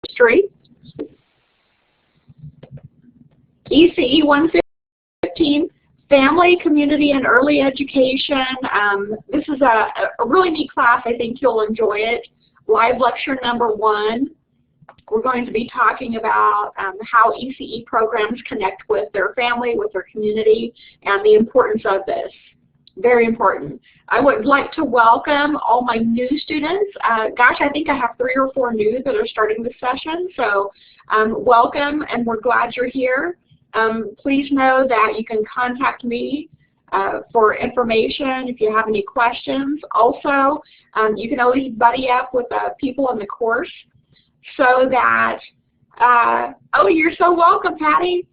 History, ECE 115, Family, Community, and Early Education. This is a really neat class. I think you'll enjoy it. Live lecture number 1. We're going to be talking about how ECE programs connect with their family, with their community, and the importance of this. Very important. I would like to welcome all my new students. Gosh, I think I have 3 or 4 new that are starting this session. So welcome, and we're glad you're here. Please know that you can contact me for information if you have any questions. Also, you can always buddy up with people in the course so that, oh, you're so welcome, Patty.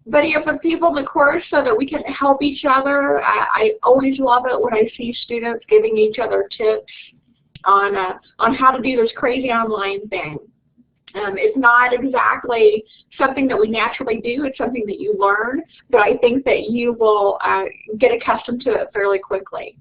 Buddy up with people in the course so that we can help each other. I always love it when I see students giving each other tips on how to do this crazy online thing. It's not exactly something that we naturally do. It's something that you learn, but I think that you will get accustomed to it fairly quickly.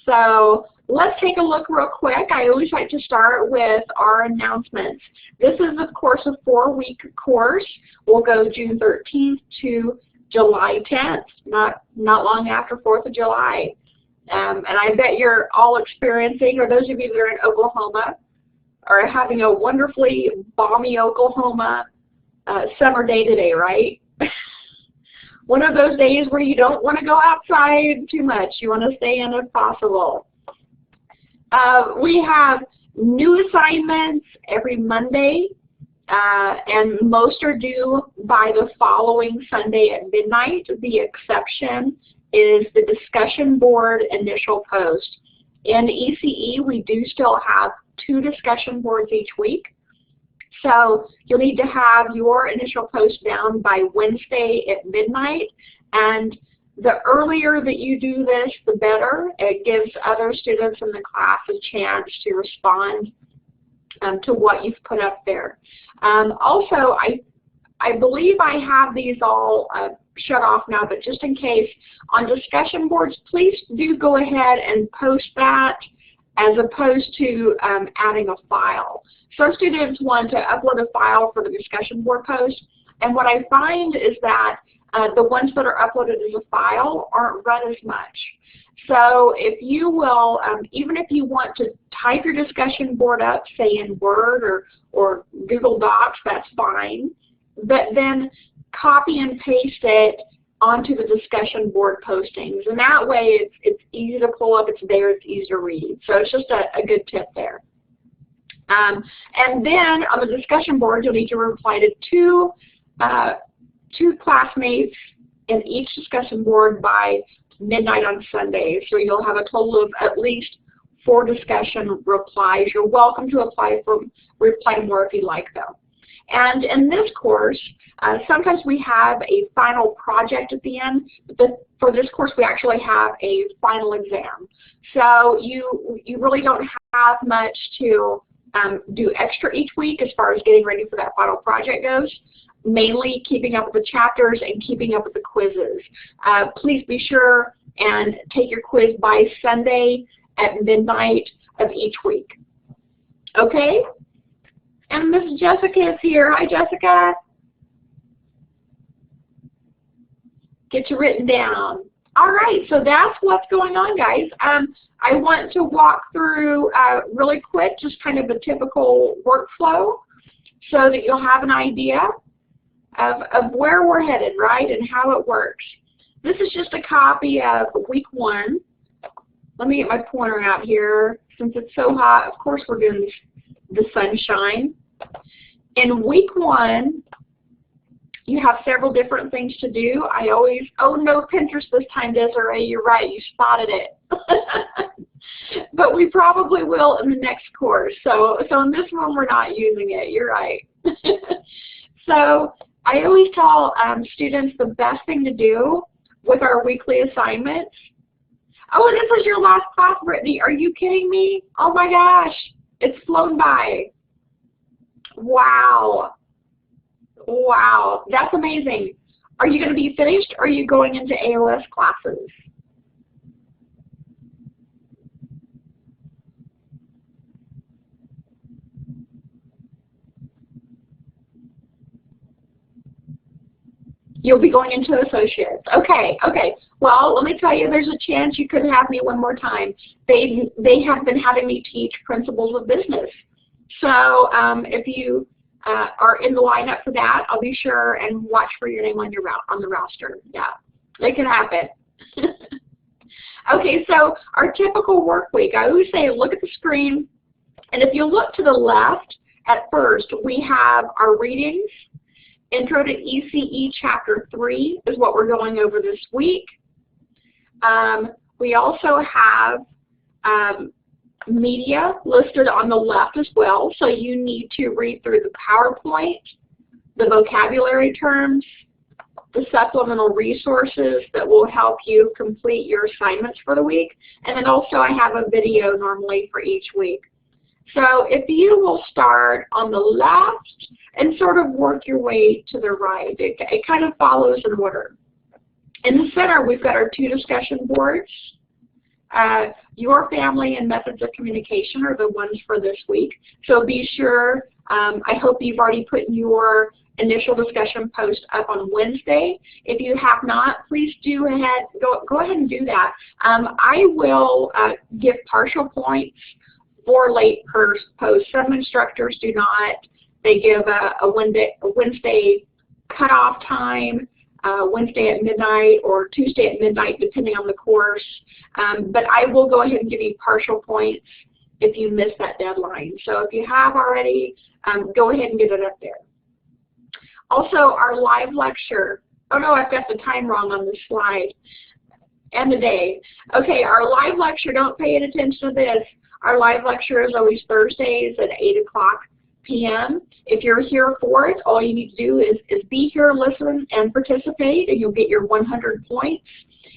So let's take a look real quick. I always like to start with our announcements. This is, of course, a 4-week course. We'll go June 13th to July 10th, not long after 4th of July. And I bet you're all experiencing, or those of you that are in Oklahoma, are having a wonderfully balmy Oklahoma summer day today, right? One of those days where you don't want to go outside too much. You want to stay in if possible. We have new assignments every Monday, and most are due by the following Sunday at midnight. The exception is the discussion board initial post. In ECE, we do still have 2 discussion boards each week. So you'll need to have your initial post down by Wednesday at midnight. And the earlier that you do this, the better. It gives other students in the class a chance to respond to what you've put up there. Also, I believe I have these all shut off now, but just in case, on discussion boards, please do go ahead and post that as opposed to adding a file. Some students want to upload a file for the discussion board post, and what I find is that the ones that are uploaded as a file aren't read as much. So if you will, even if you want to type your discussion board up, say in Word or Google Docs, that's fine, but then copy and paste it onto the discussion board postings, and that way it's easy to pull up, it's there, it's easy to read. So it's just a good tip there. And then on the discussion board, you'll need to reply to two classmates in each discussion board by midnight on Sunday. So you'll have a total of at least 4 discussion replies. You're welcome to reply to more if you like, though. And in this course, sometimes we have a final project at the end, but for this course we actually have a final exam. So you really don't have much to do extra each week as far as getting ready for that final project goes, mainly keeping up with the chapters and keeping up with the quizzes. Please be sure and take your quiz by Sunday at midnight of each week. Okay? And Miss Jessica is here. Hi, Jessica. Get you written down. All right, so that's what's going on, guys. I want to walk through really quick, just kind of a typical workflow so that you'll have an idea of where we're headed, right, and how it works. This is just a copy of week 1. Let me get my pointer out here. Since it's so hot, of course we're doing the sunshine. In week 1, you have several different things to do. Oh, no Pinterest this time, Desiree. You're right, you spotted it. But we probably will in the next course. So in this one, we're not using it. You're right. So I always tell students the best thing to do with our weekly assignments. Oh, and this is your last class, Brittany. Are you kidding me? Oh my gosh, it's flown by. Wow. Wow, that's amazing. Are you going to be finished, or are you going into ALS classes? You'll be going into associates. Okay, okay. Well, let me tell you, there's a chance you could have me one more time. They have been having me teach principles of business. So if you are in the lineup for that, I'll be sure and watch for your name on the roster. Yeah, it can happen. Okay, so our typical work week, I always say look at the screen, and if you look to the left at first, we have our readings. Intro to ECE Chapter 3 is what we're going over this week. We also have media listed on the left as well, so you need to read through the PowerPoint, the vocabulary terms, the supplemental resources that will help you complete your assignments for the week, and then also I have a video normally for each week. So if you will start on the left and sort of work your way to the right, it kind of follows in order. In the center, we've got our 2 discussion boards. Your family and methods of communication are the ones for this week. So be sure, I hope you've already put your initial discussion post up on Wednesday. If you have not, please go ahead and do that. I will give partial points for late posts. Some instructors do not. They give a Wednesday cutoff time, Wednesday at midnight or Tuesday at midnight, depending on the course. But I will go ahead and give you partial points if you miss that deadline. So if you have already, go ahead and get it up there. Also, our live lecture. Oh no, I've got the time wrong on this slide. And the day. Okay, our live lecture, don't pay any attention to this. Our live lecture is always Thursdays at 8 o'clock p.m. If you're here for it, all you need to do is be here, listen, and participate, and you'll get your 100 points.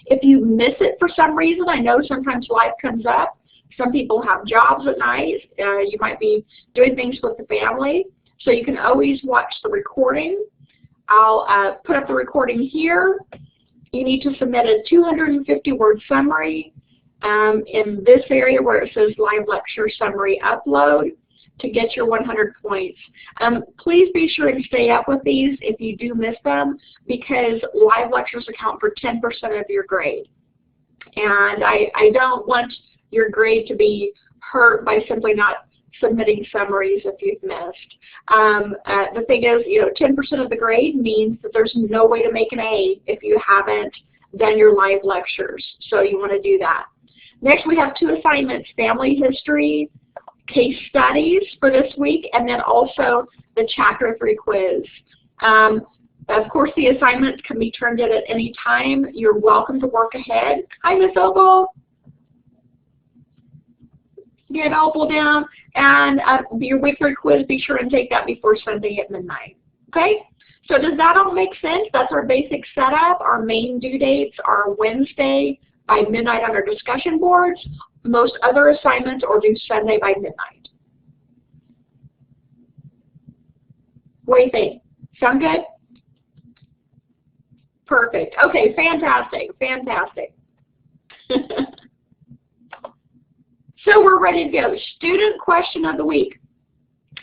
If you miss it for some reason, I know sometimes life comes up. Some people have jobs at night. You might be doing things with the family. So you can always watch the recording. I'll put up the recording here. You need to submit a 250-word summary in this area where it says live lecture summary upload to get your 100 points. Please be sure and stay up with these if you do miss them, because live lectures account for 10% of your grade. And I don't want your grade to be hurt by simply not submitting summaries if you've missed. The thing is, 10% of the grade means that there's no way to make an A if you haven't done your live lectures. So you want to do that. Next, we have 2 assignments, family history, case studies for this week, and then also the Chapter 3 quiz. Of course, the assignments can be turned in at any time. You're welcome to work ahead. Hi, Miss Opal. Get Opal down. And your weekly quiz, be sure and take that before Sunday at midnight. Okay? So does that all make sense? That's our basic setup. Our main due dates are Wednesday by midnight on our discussion boards. Most other assignments are due Sunday by midnight. What do you think? Sound good? Perfect. Okay, fantastic, fantastic. So we're ready to go. Student question of the week.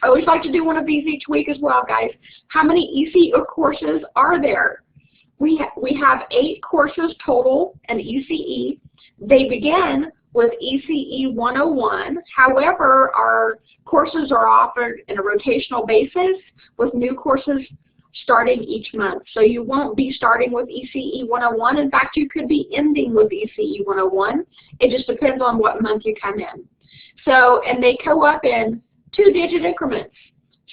I always like to do one of these each week as well, guys. How many ECE courses are there? We have 8 courses total in ECE. They begin with ECE 101. However, our courses are offered in a rotational basis with new courses starting each month. So you won't be starting with ECE 101. In fact, you could be ending with ECE 101. It just depends on what month you come in. So, and they go up in 2-digit increments.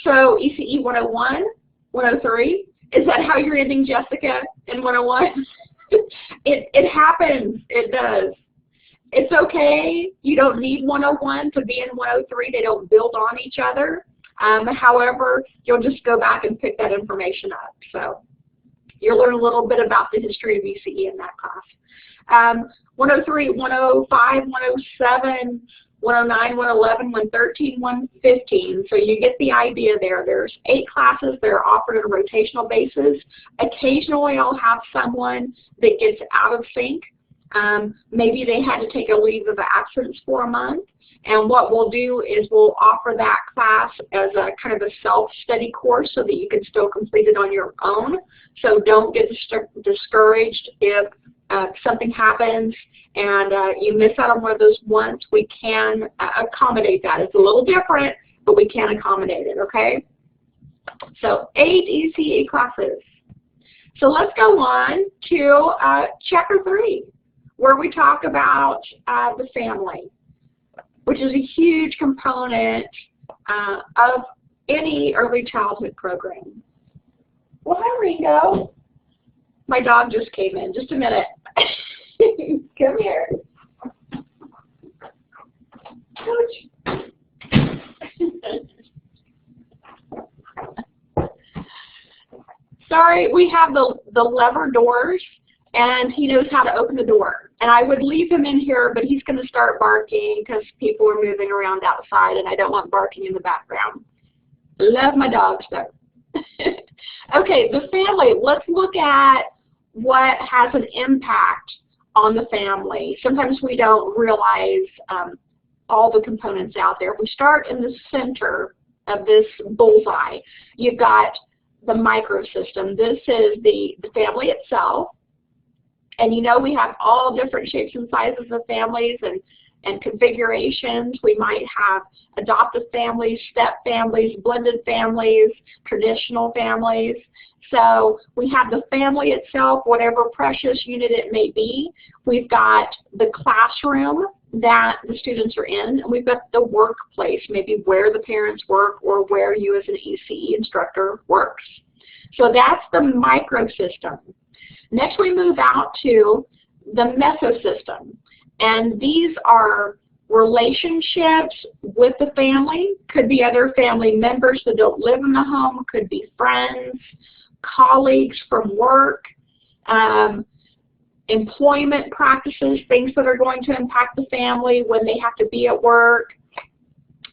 So ECE 101, 103. Is that how you're ending, Jessica, in 101? It happens. It does. It's okay. You don't need 101 to be in 103. They don't build on each other. However, you'll just go back and pick that information up. So you'll learn a little bit about the history of ECE in that class. 103, 105, 107, 109, 111, 113, 115. So you get the idea there. There's 8 classes that are offered on a rotational basis. Occasionally I'll have someone that gets out of sync Maybe they had to take a leave of absence for a month. And what we'll do is we'll offer that class as a kind of a self-study course so that you can still complete it on your own. So don't get discouraged if something happens and you miss out on one of those once. We can accommodate that. It's a little different, but we can accommodate it, okay? So 8 ECE classes. So let's go on to Chapter 3, where we talk about the family, which is a huge component of any early childhood program. Well, hi, Ringo. My dog just came in. Just a minute. Come here. Sorry, we have the lever doors, and he knows how to open the door. And I would leave him in here, but he's going to start barking because people are moving around outside, and I don't want barking in the background. Love my dogs, though. Okay, the family. Let's look at what has an impact on the family. Sometimes we don't realize all the components out there. If we start in the center of this bullseye, you've got the microsystem. This is the family itself. And you know we have all different shapes and sizes of families and configurations. We might have adoptive families, step families, blended families, traditional families. So we have the family itself, whatever precious unit it may be. We've got the classroom that the students are in, and we've got the workplace, maybe where the parents work or where you as an ECE instructor works. So that's the microsystem. Next we move out to the mesosystem, and these are relationships with the family. Could be other family members that don't live in the home, could be friends, colleagues from work, employment practices, things that are going to impact the family when they have to be at work.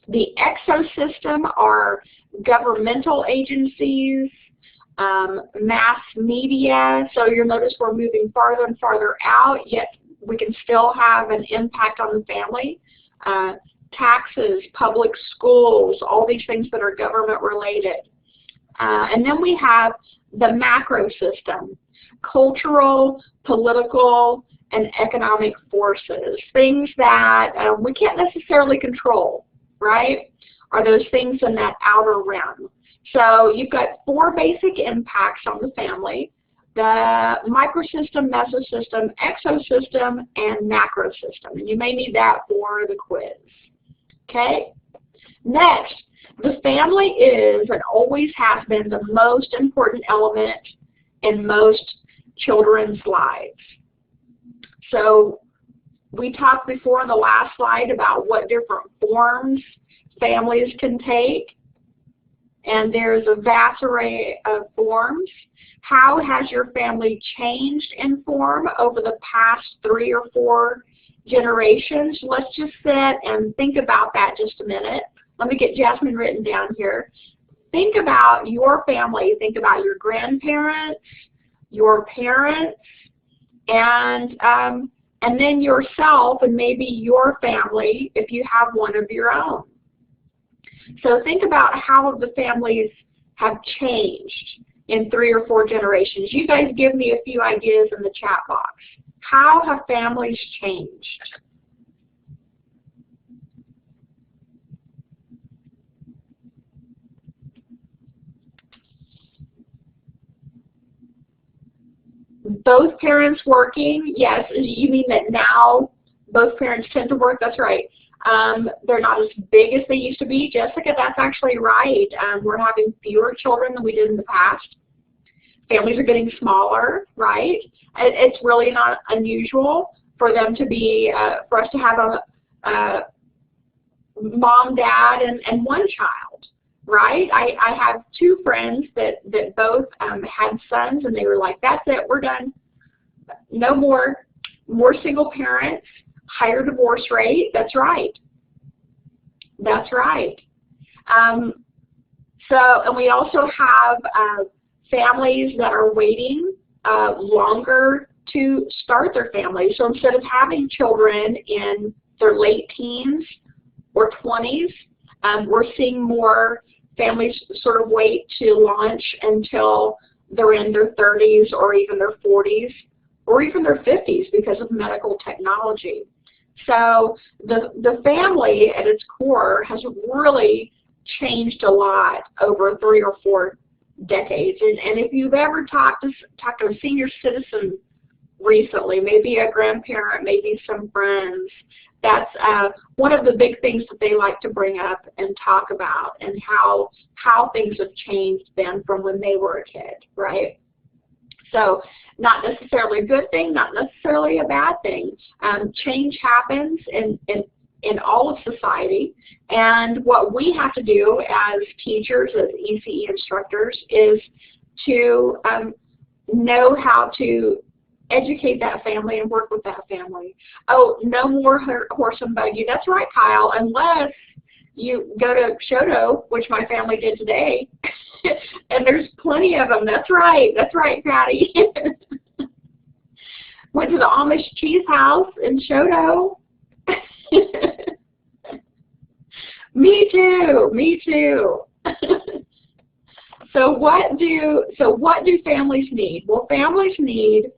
The exosystem are governmental agencies, mass media. So you'll notice we're moving farther and farther out, yet we can still have an impact on the family. Taxes, public schools, all these things that are government related. And then we have the macro system, cultural, political, and economic forces, things that we can't necessarily control, right? Are those things in that outer realm. So you've got 4 basic impacts on the family: the microsystem, mesosystem, exosystem, and macrosystem. And you may need that for the quiz. Okay? Next, the family is and always has been the most important element in most children's lives. So we talked before in the last slide about what different forms families can take, and there's a vast array of forms. How has your family changed in form over the past 3 or 4 generations? Let's just sit and think about that just a minute. Let me get Jasmine written down here. Think about your family. Think about your grandparents, your parents, and then yourself and maybe your family if you have one of your own. So think about how the families have changed in 3 or 4 generations. You guys give me a few ideas in the chat box. How have families changed? Both parents working? Yes. You mean that now both parents tend to work? That's right. They're not as big as they used to be. Jessica, that's actually right. We're having fewer children than we did in the past. Families are getting smaller, right? It's really not unusual for them to be, for us to have a mom, dad, and one child, right? I have 2 friends that both had sons, and they were like, that's it, we're done. No more single parents. Higher divorce rate. That's right. That's right. And we also have families that are waiting longer to start their family. So instead of having children in their late teens or 20s, we're seeing more families sort of wait to launch until they're in their 30s or even their 40s or even their 50s because of medical technology. So the family at its core has really changed a lot over 3 or 4 decades. And if you've ever talked to a senior citizen recently, maybe a grandparent, maybe some friends, that's one of the big things that they like to bring up and talk about, and how things have changed then from when they were a kid, right? So not necessarily a good thing, not necessarily a bad thing. Change happens in all of society, and what we have to do as teachers, as ECE instructors, is to know how to educate that family and work with that family. Oh, no more horse and buggy. That's right, Kyle, unless you go to Shoto, which my family did today, and there's plenty of them. That's right, Patty. Went to the Amish cheese house in Shoto. Me too. So what do families need? Well, families need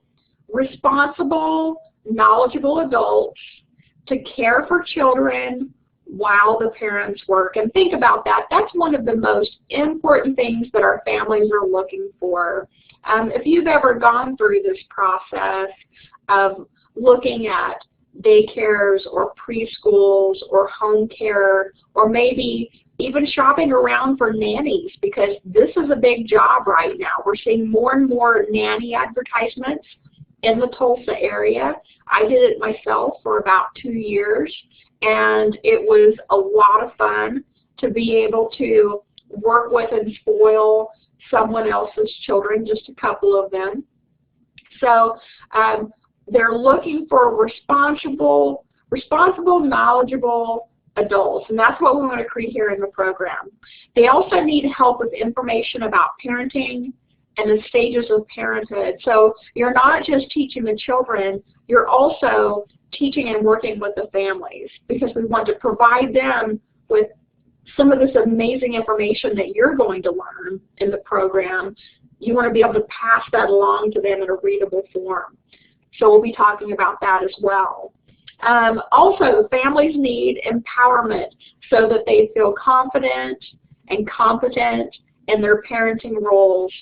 responsible, knowledgeable adults to care for children while the parents work. And think about that. That's one of the most important things that our families are looking for. If you've ever gone through this process of looking at daycares or preschools or home care, or maybe even shopping around for nannies, because this is a big job right now. We're seeing more and more nanny advertisements in the Tulsa area. I did it myself for about 2 years, and it was a lot of fun to be able to work with and spoil someone else's children, just a couple of them. So they're looking for responsible, knowledgeable adults, and that's what we want to create here in the program. They also need help with information about parenting and the stages of parenthood. So you're not just teaching the children, you're also teaching and working with the families, because we want to provide them with some of this amazing information that you're going to learn in the program. You want to be able to pass that along to them in a readable form. So we'll be talking about that as well. Also, families need empowerment so that they feel confident and competent in their parenting roles.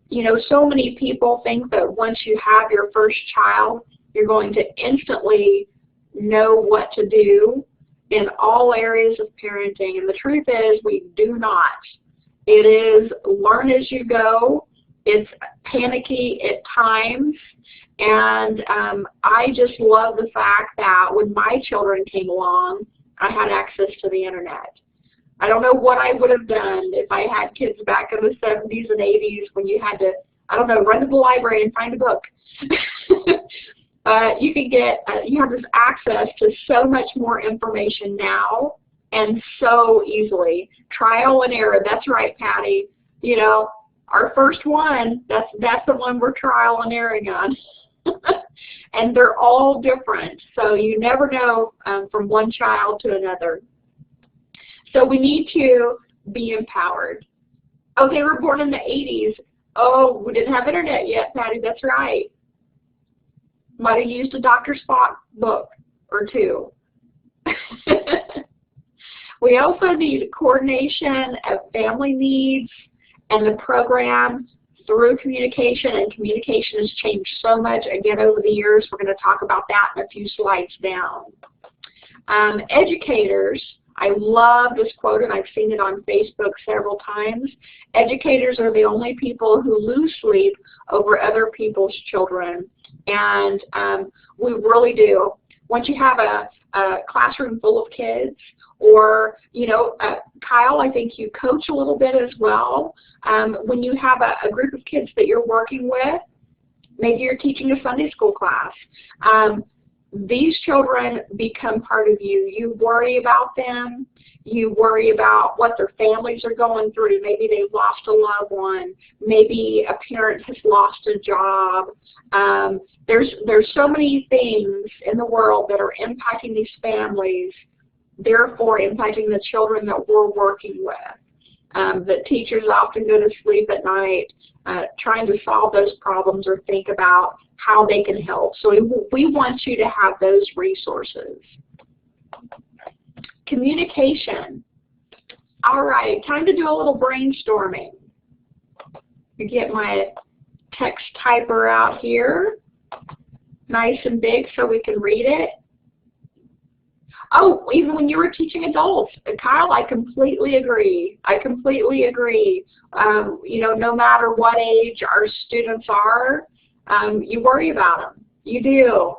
You know, so many people think that once you have your first child, you're going to instantly know what to do in all areas of parenting, and the truth is we do not. It is learn as you go. It's panicky at times, and I just love the fact that when my children came along, I had access to the internet. I don't know what I would have done if I had kids back in the 70s and 80s when you had to, I don't know, run to the library and find a book. You can get, you have this access to so much more information now, and so easily. Trial and error, that's right, Patty. You know, our first one, that's the one we're trial and erroring on. And they're all different, so you never know from one child to another. So we need to be empowered. Oh, they were born in the 80s. Oh, we didn't have internet yet, Patty, that's right. Might have used a Dr. Spock book or two. We also need coordination of family needs and the program through communication, and communication has changed so much again over the years. We're going to talk about that in a few slides down. Educators, I love this quote, and I've seen it on Facebook several times. Educators are the only people who lose sleep over other people's children, and we really do. Once you have a classroom full of kids, or, you know, Kyle, I think you coach a little bit as well. When you have a group of kids that you're working with, maybe you're teaching a Sunday school class. these children become part of you. You worry about them. You worry about what their families are going through. Maybe they've lost a loved one. Maybe a parent has lost a job. There's so many things in the world that are impacting these families, therefore impacting the children that we're working with. That teachers often go to sleep at night trying to solve those problems or think about how they can help. So we want you to have those resources. Communication. All right, time to do a little brainstorming. I get my text typer out here, nice and big so we can read it. Oh, even when you were teaching adults, Kyle, I completely agree. I completely agree. You know, no matter what age our students are, you worry about them. You do.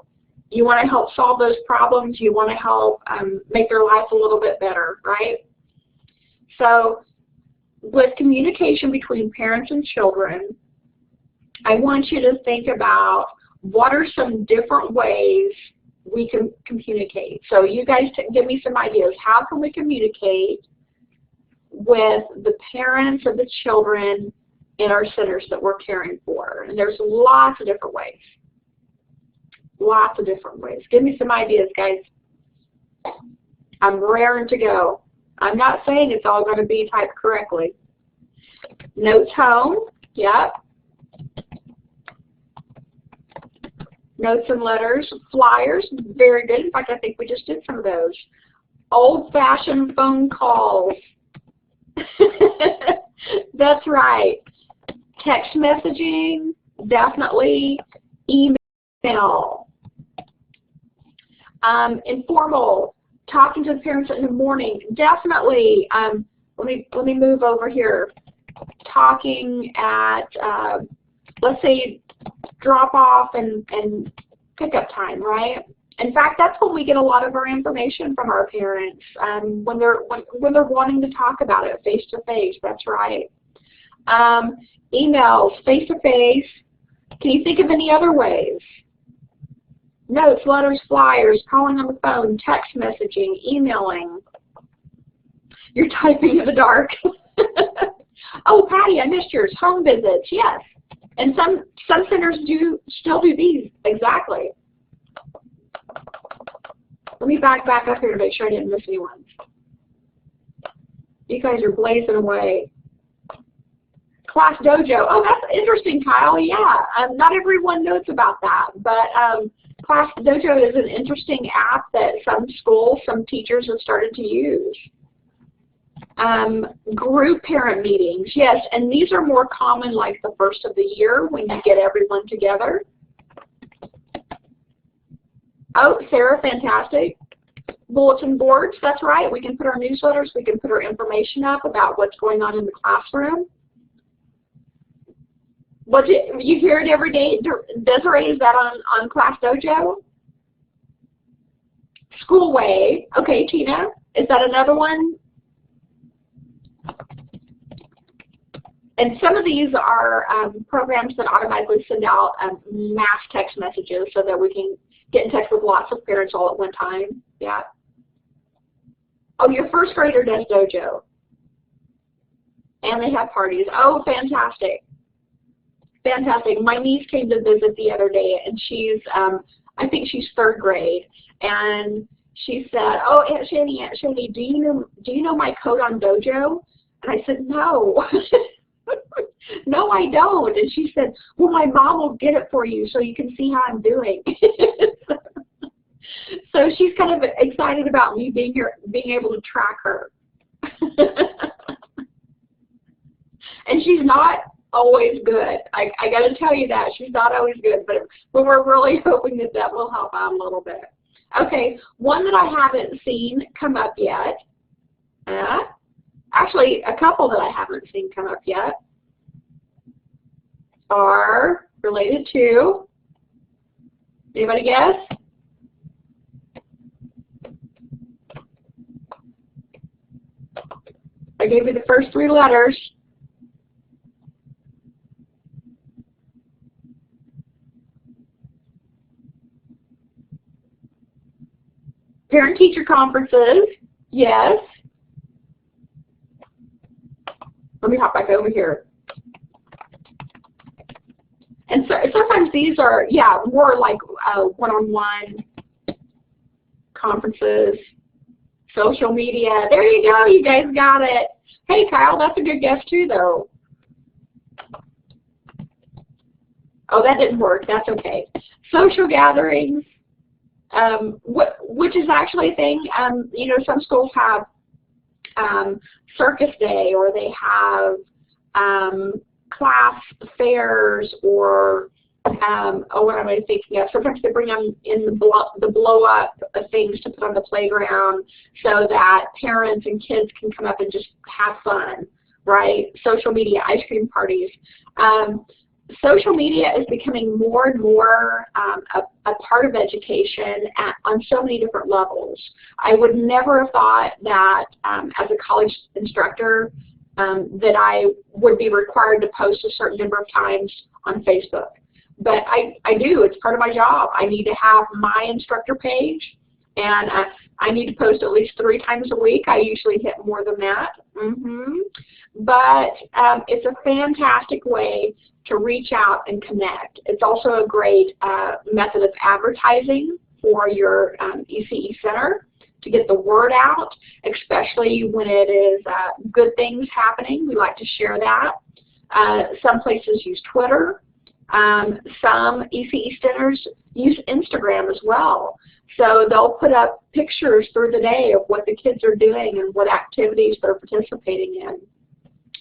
You want to help solve those problems. You want to help make their life a little bit better, right? So with communication between parents and children, I want you to think about what are some different ways we can communicate. So you guys give me some ideas. How can we communicate with the parents of the children in our centers that we're caring for? And there's lots of different ways. Lots of different ways. Give me some ideas, guys. I'm raring to go. I'm not saying it's all going to be typed correctly. Notes home. Yep. Notes and letters. Flyers. Very good. In fact, I think we just did some of those. Old-fashioned phone calls. That's right. Text messaging. Definitely. Email. Informal, talking to the parents in the morning, definitely. Let me move over here. Talking at, let's say, drop off and pickup time, right? In fact, that's when we get a lot of our information from our parents, when they're wanting to talk about it face to face. That's right. Emails, face to face. Can you think of any other ways? Notes, letters, flyers, calling on the phone, text messaging, emailing. You're typing in the dark. Oh, Patty, I missed yours. Home visits, yes. And some centers still do these, exactly. Let me back up here to make sure I didn't miss any ones. You guys are blazing away. Class Dojo. Oh, that's interesting, Kyle. Yeah, not everyone knows about that, but Class Dojo is an interesting app that some schools, some teachers have started to use. Group parent meetings, yes, and these are more common like the first of the year when you get everyone together. Oh, Sarah, fantastic. Bulletin boards, that's right. We can put our newsletters, we can put our information up about what's going on in the classroom. You hear it every day. Desiree, is that on Class Dojo? Schoolway. Okay, Tina, is that another one? And some of these are programs that automatically send out mass text messages so that we can get in touch with lots of parents all at one time. Yeah. Oh, your first grader does Dojo. And they have parties. Oh, fantastic. Fantastic. My niece came to visit the other day, and she's, I think she's third grade, and she said, "Oh, Aunt Shani, do you know my code on Dojo?" And I said, "No." "No, I don't." And she said, "Well, my mom will get it for you so you can see how I'm doing." So she's kind of excited about me being here, being able to track her. And she's not always good. I got to tell you that. She's not always good, but we're really hoping that that will help out a little bit. Okay, one that I haven't seen come up yet. Actually, a couple that I haven't seen come up yet are related to, anybody guess? I gave you the first three letters. Parent-teacher conferences, yes. Let me hop back over here. And so sometimes these are, yeah, more like one-on-one conferences, social media. There you go, you guys got it. Hey, Kyle, that's a good guess too, though. Oh, that didn't work. That's okay. Social gatherings, which is actually a thing. You know, some schools have circus day, or they have class fairs, or oh, what am I thinking of? Sometimes they bring them in the blow up things to put on the playground so that parents and kids can come up and just have fun, right? Social media, ice cream parties. Social media is becoming more and more a part of education on so many different levels. I would never have thought that as a college instructor that I would be required to post a certain number of times on Facebook. But I do. It's part of my job. I need to have my instructor page, and I need to post at least 3 times a week. I usually hit more than that. But it's a fantastic way to reach out and connect. It's also a great method of advertising for your ECE Center to get the word out, especially when it is good things happening. We like to share that. Some places use Twitter. Some ECE centers use Instagram as well. So they'll put up pictures through the day of what the kids are doing and what activities they're participating in.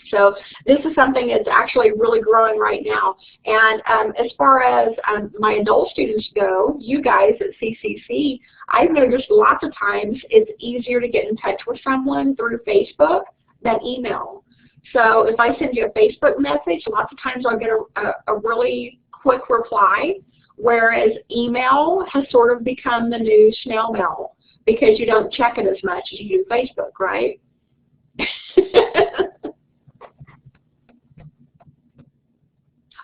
So this is something that's actually really growing right now. And as far as my adult students go, you guys at CCC, I've noticed lots of times it's easier to get in touch with someone through Facebook than email. So if I send you a Facebook message, lots of times I'll get a really quick reply, whereas email has sort of become the new snail mail because you don't check it as much as you do Facebook, right?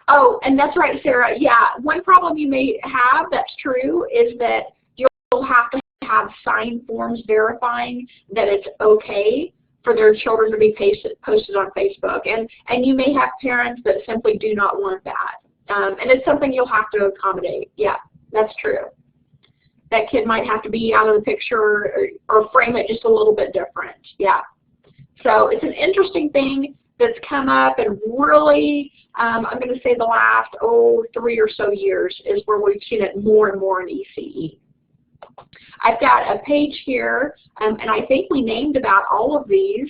Oh, and that's right, Sarah. Yeah, one problem you may have that's true is that you'll have to have signed forms verifying that it's okay for their children to be posted on Facebook. And you may have parents that simply do not want that. And it's something you'll have to accommodate. Yeah, that's true. That kid might have to be out of the picture or frame it just a little bit different. Yeah. So it's an interesting thing that's come up, and really, I'm going to say the last, 3 or so years is where we've seen it more and more in ECE. I've got a page here, and I think we named about all of these: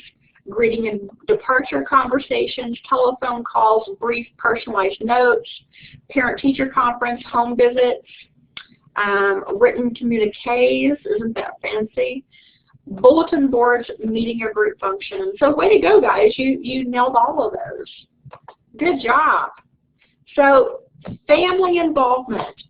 greeting and departure conversations, telephone calls, brief personalized notes, parent-teacher conference, home visits, written communiques, isn't that fancy? Bulletin boards, meeting or group functions. So way to go, guys. You nailed all of those. Good job. So family involvement.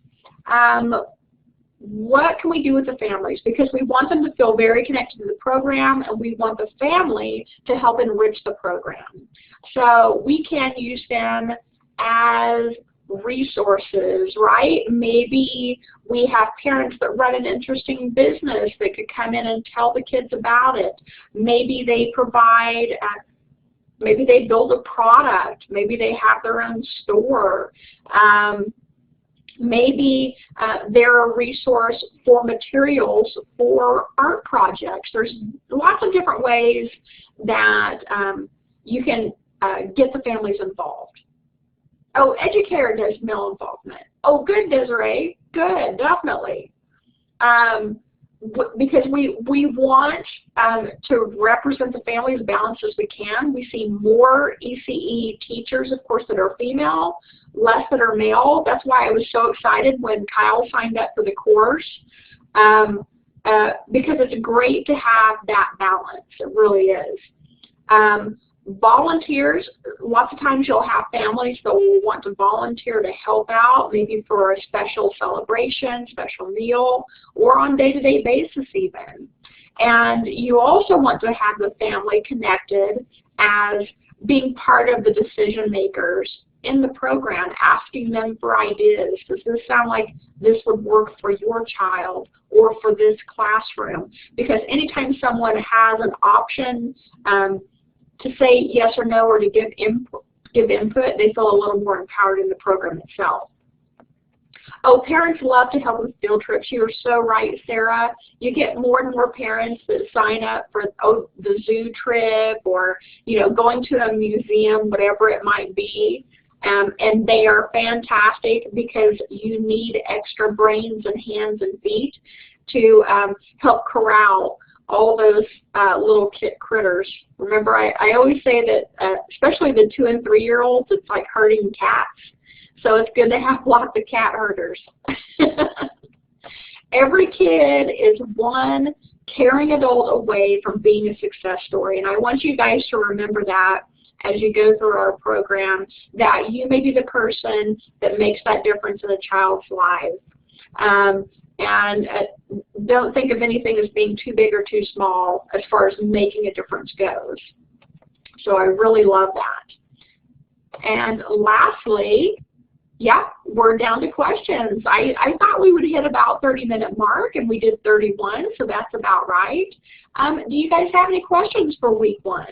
What can we do with the families? Because we want them to feel very connected to the program, and we want the family to help enrich the program. So we can use them as resources, right? Maybe we have parents that run an interesting business that could come in and tell the kids about it. Maybe they provide, maybe they build a product. Maybe they have their own store. Maybe they're a resource for materials for art projects. There's lots of different ways that you can get the families involved. Oh, educator does male involvement. Oh, good, Desiree. Good, definitely. Because we want to represent the family as balanced as we can. We see more ECE teachers, of course, that are female, less that are male. That's why I was so excited when Kyle signed up for the course, because it's great to have that balance. It really is. Volunteers, lots of times you'll have families that will want to volunteer to help out, maybe for a special celebration, special meal, or on day-to-day basis even. And you also want to have the family connected as being part of the decision makers in the program, asking them for ideas. Does this sound like this would work for your child or for this classroom? Because anytime someone has an option to say yes or no or to give input, they feel a little more empowered in the program itself. Oh, parents love to help with field trips. You're so right, Sarah. You get more and more parents that sign up for the zoo trip or, you know, going to a museum, whatever it might be. And they are fantastic because you need extra brains and hands and feet to help corral all those little critters. Remember, I always say that, especially the 2- and 3-year-olds, it's like herding cats. So it's good to have lots of cat herders. Every kid is one caring adult away from being a success story. And I want you guys to remember that as you go through our program, that you may be the person that makes that difference in a child's life. And don't think of anything as being too big or too small as far as making a difference goes. So I really love that. And lastly, yeah, we're down to questions. I thought we would hit about 30-minute mark, and we did 31, so that's about right. Do you guys have any questions for week 1?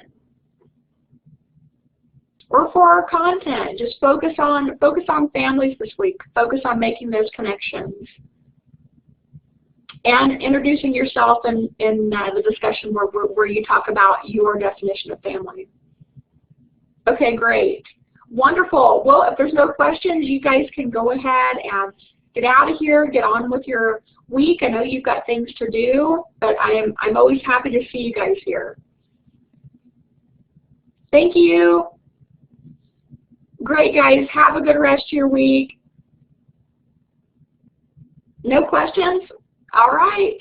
Or for our content? Just focus on families this week. Focus on making those connections. And introducing yourself in the discussion where you talk about your definition of family. Okay, great. Wonderful. Well, if there's no questions, you guys can go ahead and get out of here, get on with your week. I know you've got things to do, but I'm always happy to see you guys here. Thank you. Great, guys. Have a good rest of your week. No questions? All right.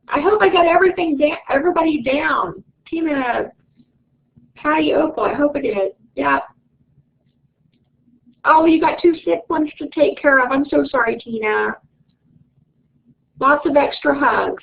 I hope I got everybody down. Tina, Patty, Opal, I hope I did. Yeah. Oh, you got 2 sick ones to take care of. I'm so sorry, Tina. Lots of extra hugs.